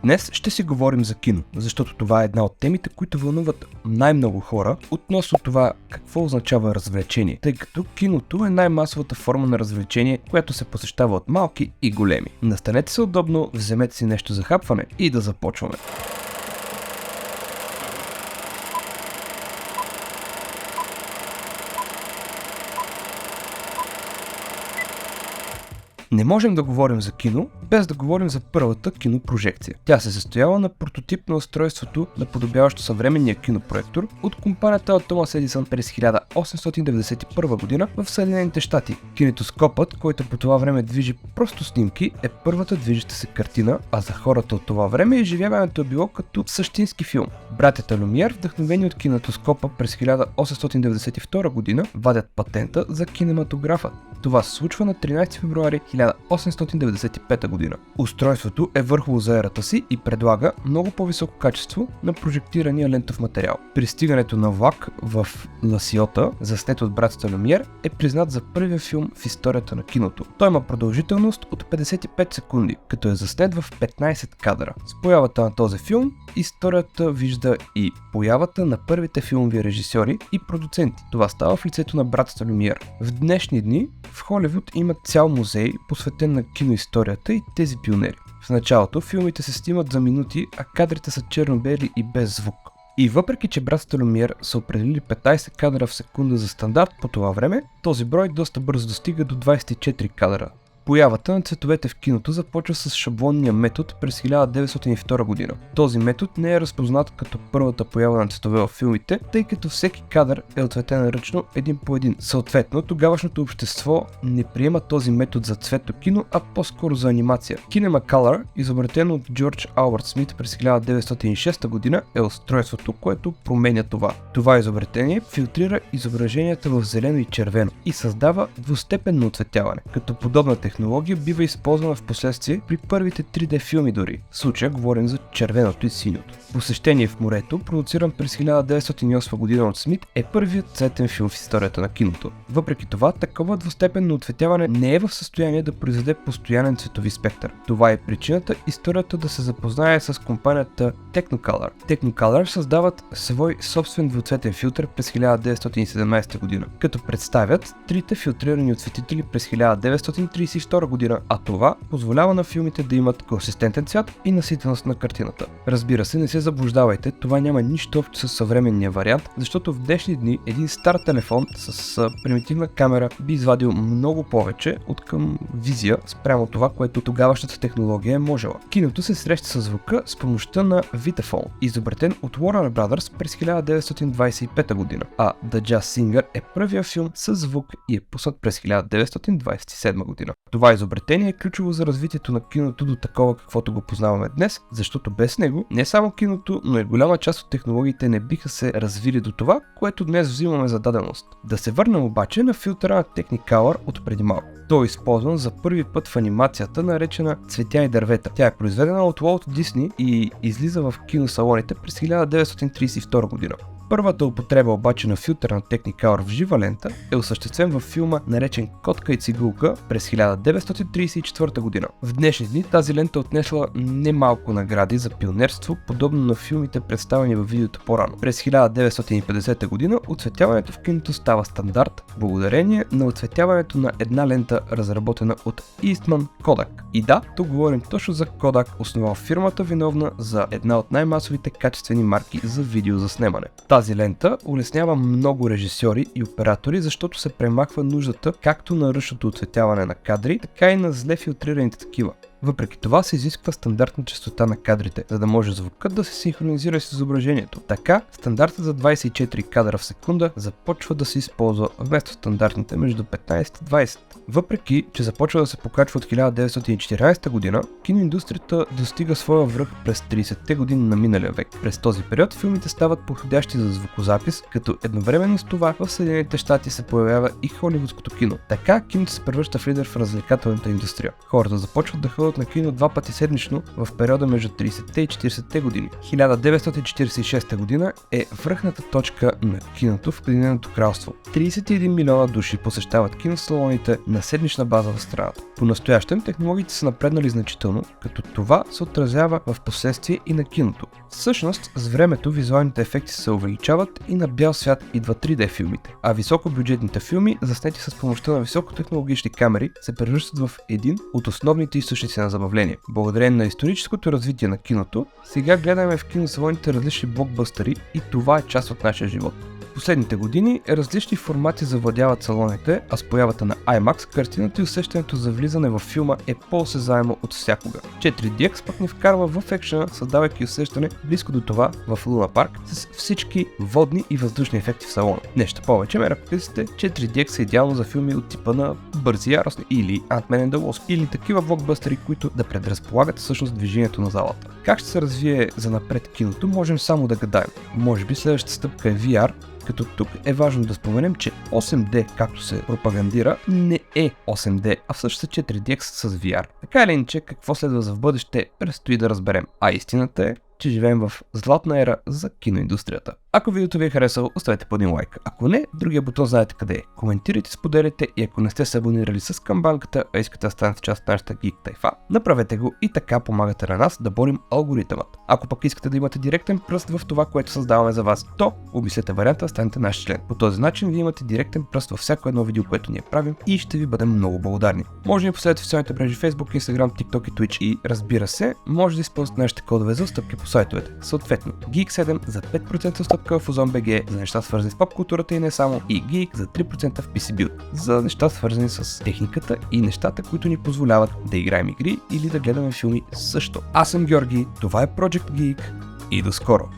Днес ще си говорим за кино, защото това е една от темите, които вълнуват най-много хора относно това какво означава развлечение, тъй като киното е най-масовата форма на развлечение, която се посещава от малки и големи. Настанете се удобно, вземете си нещо за хапване и да започваме. Не можем да говорим за кино, без да говорим за първата кинопрожекция. Тя се състояла на прототип на устройството, наподобяващо съвременния кинопроектор от компанията от Томас Едисън през 1891 година в Съединените щати. Кинетоскопът, който по това време движи просто снимки, е първата движеща се картина, а за хората от това време изживяването е било като същински филм. Братята Люмиер, вдъхновени от кинетоскопа през 1892 година, вадят патента за кинематографа. Това се случва на 13 февруари 1895 година. Устройството е върхово за ерата си и предлага много по-високо качество на прожектирания лентов материал. Пристигането на влак в Ла Сиота, заснет от братята Люмиер, е признат за първия филм в историята на киното. Той има продължителност от 55 секунди, като е заснет в 15 кадра. С появата на този филм, историята вижда и появата на първите филмови режисьори и продуценти. Това става в лицето на братята Люмиер. В днешни дни в Холивуд има цял музей, посветен на киноисторията и тези пионери. В началото филмите се снимат за минути, а кадрите са черно-бели и без звук. И въпреки, че братята Люмиер са определили 15 кадра в секунда за стандарт по това време, този брой доста бързо достига до 24 кадра. Появата на цветовете в киното започва с шаблонния метод през 1902 година. Този метод не е разпознат като първата поява на цветове в филмите, тъй като всеки кадър е оцветен ръчно един по един. Съответно, тогавашното общество не приема този метод за цветно кино, а по-скоро за анимация. Kinemacolor, изобретено от Джордж Албърт Смит през 1906 година, е устройството, което променя това. Това изобретение филтрира изображенията в зелено и червено и създава двустепенно оцветяване, като подобна технология бива използвана в последствие при първите 3D филми дори. В случая говорим за червеното и синьото. Посещение в морето, продуциран през 1908 година от Смит, е първият цветен филм в историята на киното. Въпреки това, такова двустепенно оцветяване не е в състояние да произведе постоянен цветови спектър. Това е причината историята да се запознае с компанията Technicolor. Technicolor създават свой собствен двуцветен филтър през 1917 година, като представят трите филтрирани осветители през 1932 година, а това позволява на филмите да имат консистентен цвят и наситеност на картината. Разбира се, не се заблуждавайте, това няма нищо общо с съвременния вариант, защото в днешни дни един стар телефон с примитивна камера би извадил много повече от към визия спрямо това, което тогавашната технология е можела. Киното се среща с звука с помощта на Vitaphone, изобретен от Warner Brothers през 1925 година, а The Jazz Singer е първия филм с звук и е пуснат през 1927 година. Това изобретение е ключово за развитието на киното до такова, каквото го познаваме днес, защото без него не само киното, но и голяма част от технологиите не биха се развили до това, което днес взимаме за даденост. Да се върнем обаче на филтъра на Technicolor от преди малко. Той е използван за първи път в анимацията, наречена Цветя и дървета. Тя е произведена от Уолт Дисни и излиза в киносалоните през 1932 година. Първата употреба обаче на филтъра на Technicolor в жива лента е осъществен във филма, наречен Котка и цигулка през 1934 година. В днешни дни тази лента отнесла немалко награди за пионерство, подобно на филмите, представени във видеото по-рано. През 1950 година оцветяването в киното става стандарт, благодарение на оцветяването на една лента, разработена от Eastman Kodak. И да, тук говорим точно за Kodak, основал фирмата, виновна за една от най-масовите качествени марки за видеозаснемане. Тази лента улеснява много режисьори и оператори, защото се премахва нуждата както на ръчното оцветяване на кадри, така и на зле филтрираните такива. Въпреки това се изисква стандартна честота на кадрите, за да може звукът да се синхронизира с изображението. Така, стандартът за 24 кадра в секунда започва да се използва вместо стандартните между 15 и 20. Въпреки, че започва да се покачва от 1914 година, киноиндустрията достига своя връх през 30-те години на миналия век. През този период филмите стават подходящи за звукозапис, като едновременно с това в Съединените щати се появява и холивудското кино. Така киното се превръща в лидер в развлекателната индустрия. Хората започват да ходят ходят на кино 2 пъти седмично в периода между 30-те и 40-те години. 1946 година е връхната точка на киното в Обединеното кралство. 31 милиона души посещават киносалоните на седмична база в страната. По-настоящем технологиите са напреднали значително, като това се отразява в последствие и на киното. Всъщност, с времето визуалните ефекти се увеличават и на бял свят идват 3D филмите, а високобюджетните филми, заснети с помощта на високотехнологични камери, се превръщат в един от основните източници на забавление. Благодарение на историческото развитие на киното, сега гледаме в киносалоните различни блокбъстъри и това е част от нашия живот. В последните години различни формати завладяват салоните, а с появата на IMAX картината и усещането за влизане в филма е по-осезаемо от всякога. 4DX пък ни вкарва в екшена, създавайки усещане близко до това в Луна Парк с всички водни и въздушни ефекти в салона. Нещо повече, ме ръкописите, 4DX е идеално за филми от типа на Бързи и яростни или Ant-Man and the Wasp или такива блокбъстери, които да предразполагат всъщност движението на залата. Как ще се развие занапред киното, можем само да гадаем. Може би следващата стъпка е VR, като тук е важно да споменем, че 8D, както се пропагандира, не е 8D, а всъщност е 4DX с VR. Така или иначе, какво следва за в бъдеще, предстои да разберем. А истината е, че живеем в златна ера за киноиндустрията. Ако видеото ви е харесало, оставете по един лайк. Ако не, другия бутон знаете къде е. Коментирайте, споделяйте и ако не сте се абонирали с камбанката, а искате да станете част от нашата Geek тайфа, направете го и така помагате на нас да борим алгоритъмът. Ако пък искате да имате директен пръст в това, което създаваме за вас, то обмислете варианта да станете наш член. По този начин вие имате директен пръст във всяко едно видео, което ние правим и ще ви бъдем много благодарни. Може да ни последвате в социалните мрежи Facebook, Instagram, TikTok и Twitch и разбира се, може да използвате нашите кодове за стъпки по сайтовете. Съответно, Geek7 за 5% стъпка в Ozon.bg за неща свързани с поп културата и не само, и Geek за 3% в PC Build за неща свързани с техниката и нещата, които ни позволяват да играем игри или да гледаме филми също. Аз съм Георги, това е Project Geek и до скоро!